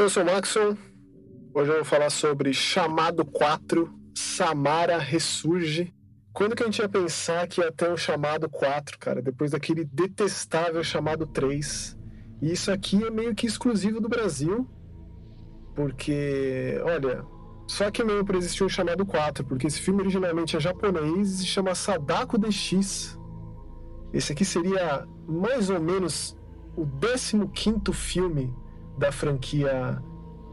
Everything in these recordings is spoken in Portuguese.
Eu sou o Maxon. Hoje eu vou falar sobre Chamado 4, Samara ressurge. Quando que a gente ia pensar que ia ter um Chamado 4, cara? Depois daquele detestável Chamado 3. E isso aqui é meio que exclusivo do Brasil. Porque, olha, só aqui mesmo para existir um Chamado 4. Porque esse filme originalmente é japonês e se chama Sadako DX. Esse aqui seria mais ou menos o 15º filme da franquia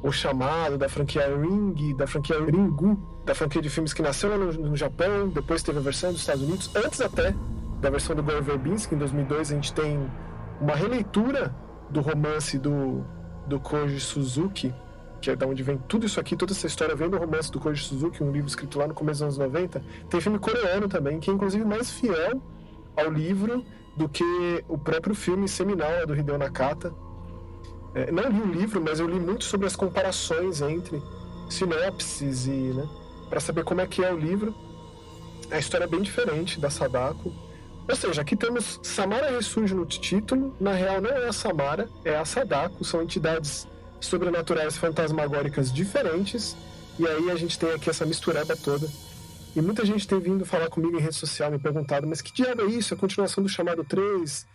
O Chamado, da franquia Ring, da franquia Ringu, da franquia de filmes que nasceu lá no Japão, depois teve a versão dos Estados Unidos, antes até da versão do Gore Verbinski. Em 2002 a gente tem uma releitura do romance do Koji Suzuki, que é da onde vem tudo isso aqui, toda essa história vem do romance do Koji Suzuki, um livro escrito lá no começo dos anos 90. Tem filme coreano também, que é inclusive mais fiel ao livro do que o próprio filme seminal do Hideo Nakata. Não li o livro, mas eu li muito sobre as comparações entre sinopses e, né, para saber como é que é o livro. A história é bem diferente da Sadako. Ou seja, aqui temos Samara ressurge no título. Na real não é a Samara, é a Sadako. São entidades sobrenaturais fantasmagóricas diferentes. E aí a gente tem aqui essa mistureba toda. E muita gente tem vindo falar comigo em rede social, me perguntado, mas que diabo é isso? A continuação do Chamado 3?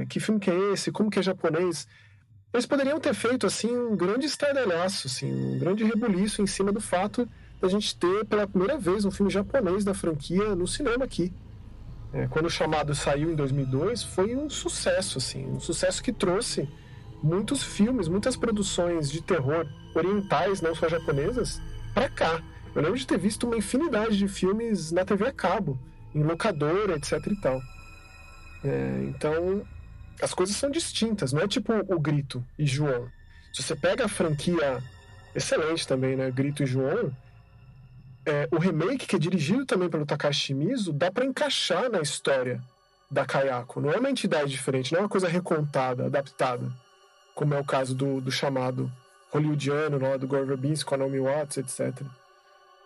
Que filme que é esse? Como que é japonês? Eles poderiam ter feito assim um grande estardalhaço, assim, um grande rebuliço em cima do fato da gente ter pela primeira vez um filme japonês da franquia no cinema aqui. Quando o Chamado saiu em 2002, foi um sucesso, assim, um sucesso que trouxe muitos filmes, muitas produções de terror orientais, não só japonesas, para cá. Eu lembro de ter visto uma infinidade de filmes na TV a cabo, em locadora, etc e tal. Então, as coisas são distintas, não é tipo o Grito e João. Se você pega a franquia excelente também, né, Grito e João, o remake, que é dirigido também pelo Takashi Shimizu, dá para encaixar na história da Kayako. Não é uma entidade diferente, não é uma coisa recontada, adaptada, como é o caso do Chamado hollywoodiano, lá, do Gore Verbinski, com a Naomi Watts, etc.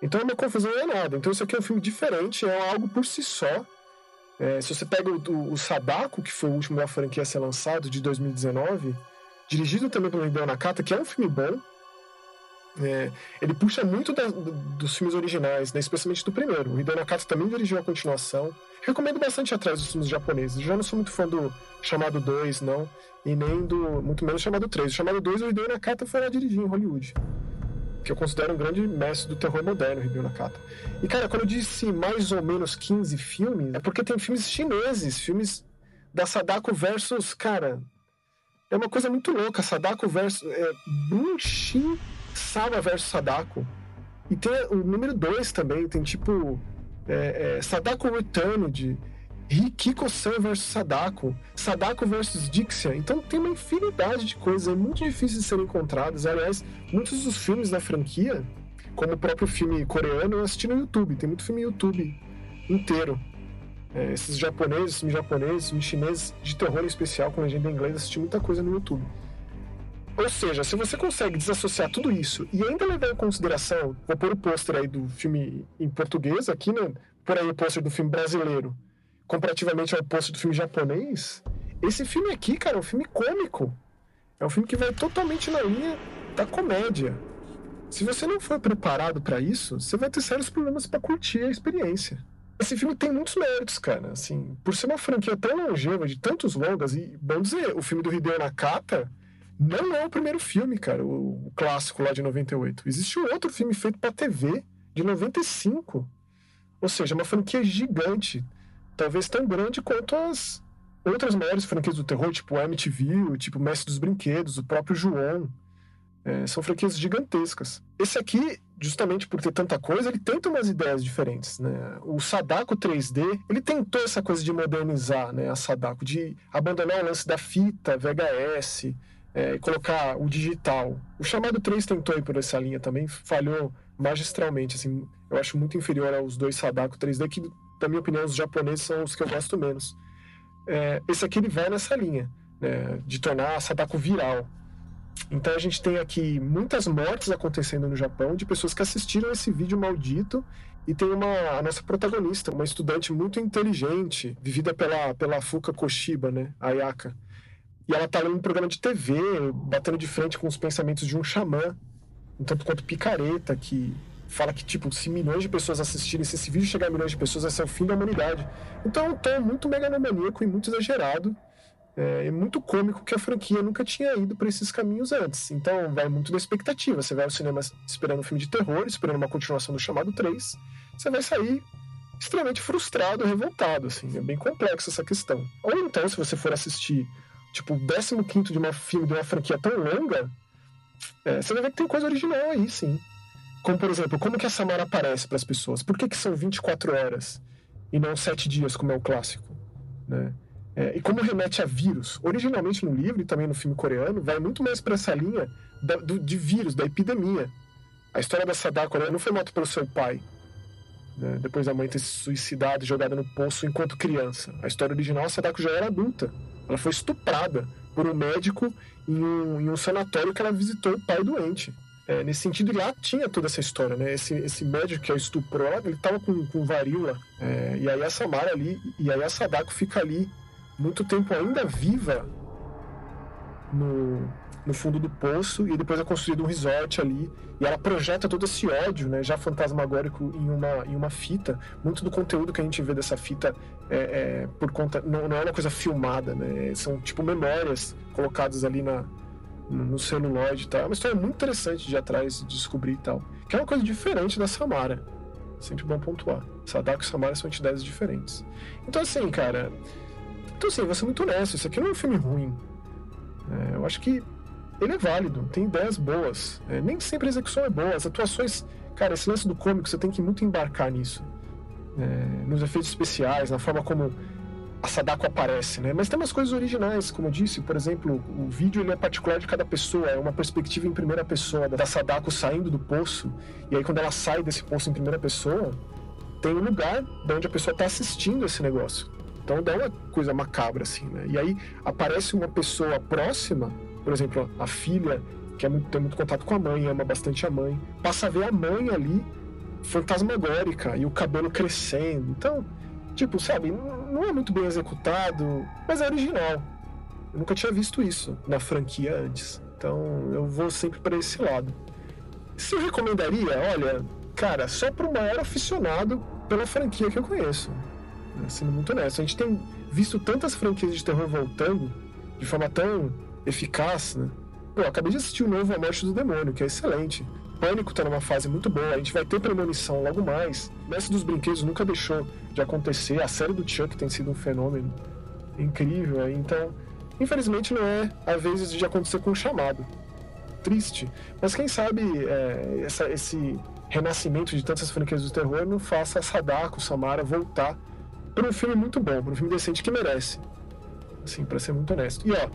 Então é uma confusão danada. Então isso aqui é um filme diferente, é algo por si só. Se você pega o Sadako, que foi o último da franquia a ser lançado, de 2019, dirigido também pelo Hideo Nakata, que é um filme bom, ele puxa muito dos filmes originais, né, especialmente do primeiro. O Hideo Nakata também dirigiu a continuação. Recomendo bastante atrás dos filmes japoneses. Eu já não sou muito fã do Chamado 2, não, e nem muito menos do Chamado 3. O Chamado 2, o Hideo Nakata foi lá dirigir em Hollywood, que eu considero um grande mestre do terror moderno, Hideo Nakata. E, cara, quando eu disse mais ou menos 15 filmes, é porque tem filmes chineses, filmes da Sadako versus, cara, é uma coisa muito louca, Sadako versus Bunshin Sama versus Sadako. E tem o número 2 também, tem tipo Sadako Returned, Hikiko-san versus Sadako, Sadako versus Dixia. Então tem uma infinidade de coisas, é muito difícil de serem encontradas. Aliás, muitos dos filmes da franquia, como o próprio filme coreano, eu assisti no YouTube. Tem muito filme YouTube inteiro. Esses japoneses, filmes chineses de terror em especial, com legenda em inglês, assisti muita coisa no YouTube. Ou seja, se você consegue desassociar tudo isso e ainda levar em consideração, vou pôr o pôster aí do filme em português aqui, né? Por aí o pôster do filme brasileiro, comparativamente ao pôster do filme japonês, esse filme aqui, cara, é um filme cômico. É um filme que vai totalmente na linha da comédia. Se você não for preparado para isso, você vai ter sérios problemas para curtir a experiência. Esse filme tem muitos méritos, cara. Assim, por ser uma franquia tão longeva, de tantos longas, e, vamos dizer, o filme do Hideo Nakata não é o primeiro filme, cara, o clássico lá de 98. Existe um outro filme feito pra TV, de 95. Ou seja, uma franquia gigante, talvez tão grande quanto as outras maiores franquias do terror, tipo Amityville, tipo Mestre dos Brinquedos, o próprio João. São franquias gigantescas. Esse aqui, justamente por ter tanta coisa, ele tenta umas ideias diferentes, né? O Sadako 3D, ele tentou essa coisa de modernizar, né, a Sadako, de abandonar o lance da fita VHS, colocar o digital. O Chamado 3 tentou ir por essa linha também, falhou magistralmente, assim, eu acho muito inferior aos dois Sadako 3D, que, na minha opinião, os japoneses são os que eu gosto menos. Esse aqui, ele vai nessa linha, né, de tornar a Sadako viral. Então a gente tem aqui muitas mortes acontecendo no Japão, de pessoas que assistiram esse vídeo maldito, e tem a nossa protagonista, uma estudante muito inteligente, vivida pela Fuka Koshiba, né, Ayaka. E ela tá ali num programa de TV, batendo de frente com os pensamentos de um xamã, um tanto quanto picareta, que fala que, tipo, se milhões de pessoas assistirem, se esse vídeo chegar a milhões de pessoas, vai ser o fim da humanidade. Então é um tom muito megalomaníaco e muito exagerado. É muito cômico que a franquia nunca tinha ido para esses caminhos antes. Então vai muito da expectativa. Você vai ao cinema esperando um filme de terror, esperando uma continuação do Chamado 3. Você vai sair extremamente frustrado, revoltado, assim. É bem complexo essa questão. Ou então, se você for assistir, tipo, o 15º de um filme de uma franquia tão longa, você vai ver que tem coisa original aí, sim. Como, por exemplo, como que a Samara aparece para as pessoas? Por que são 24 horas e não 7 dias, como é o clássico? Né? E como remete a vírus. Originalmente no livro e também no filme coreano, vai muito mais para essa linha de vírus, da epidemia. A história da Sadako não foi morta pelo seu pai, né? Depois da mãe ter se suicidado e jogada no poço enquanto criança. A história original, a Sadako já era adulta. Ela foi estuprada por um médico em um sanatório que ela visitou o pai doente. Nesse sentido, lá tinha toda essa história, né? Esse médico que a estuprou, ele tava com varíola. E aí a Samara ali, e aí a Sadako fica ali muito tempo ainda viva no fundo do poço, e depois é construído um resort ali, e ela projeta todo esse ódio, né, já fantasmagórico em uma fita. Muito do conteúdo que a gente vê dessa fita por conta, não é uma coisa filmada, né, são tipo memórias colocadas ali no celuloide e tal. É uma história muito interessante de ir atrás, de descobrir e tal, que é uma coisa diferente da Samara. Sempre bom pontuar. Sadako e Samara são entidades diferentes. Então assim, cara, vou ser muito honesto, isso aqui não é um filme ruim. Eu acho que ele é válido, tem ideias boas. Nem sempre a execução é boa, as atuações... Cara, esse lance do cômico, você tem que muito embarcar nisso. Nos efeitos especiais, na forma como a Sadako aparece, né? Mas tem umas coisas originais, como eu disse, por exemplo, o vídeo ele é particular de cada pessoa, é uma perspectiva em primeira pessoa, da Sadako saindo do poço, e aí quando ela sai desse poço em primeira pessoa, tem um lugar de onde a pessoa está assistindo esse negócio. Então dá uma coisa macabra, assim, né? E aí aparece uma pessoa próxima, por exemplo, a filha, que tem muito contato com a mãe, ama bastante a mãe, passa a ver a mãe ali, fantasmagórica, e o cabelo crescendo. Então, tipo, sabe, não é muito bem executado, mas é original. Eu nunca tinha visto isso na franquia antes. Então eu vou sempre para esse lado. Se eu recomendaria, olha, cara, só para o maior aficionado pela franquia que eu conheço. Sendo muito honesto, a gente tem visto tantas franquias de terror voltando de forma tão eficaz, né? Pô, acabei de assistir o novo A Morte do Demônio, que é excelente. Pânico tá numa fase muito boa, a gente vai ter Premonição logo mais. Mestre dos Brinquedos nunca deixou de acontecer, a série do Chuck tem sido um fenômeno incrível, então infelizmente não é a vez de acontecer com o Chamado. Triste, mas quem sabe esse renascimento de tantas franquias do terror não faça a Sadako, Samara voltar para um filme muito bom, para um filme decente que merece, assim, para ser muito honesto. E ó,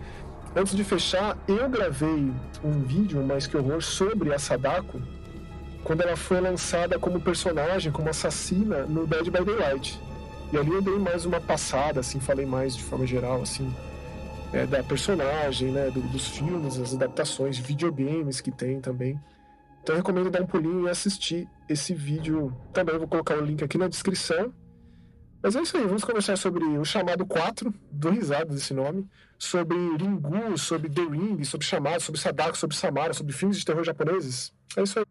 antes de fechar, eu gravei um vídeo, Mais Que Horror, sobre a Sadako quando ela foi lançada como personagem, como assassina no Dead by Daylight. E ali eu dei mais uma passada, assim, falei mais de forma geral, assim, da personagem, né, dos filmes, as adaptações de videogames que tem também. Então eu recomendo dar um pulinho e assistir esse vídeo. Também vou colocar o link aqui na descrição. Mas é isso aí, vamos conversar sobre o Chamado 4, dou risada desse nome, sobre Ringu, sobre The Ring, sobre Chamado, sobre Sadako, sobre Samara, sobre filmes de terror japoneses. É isso aí.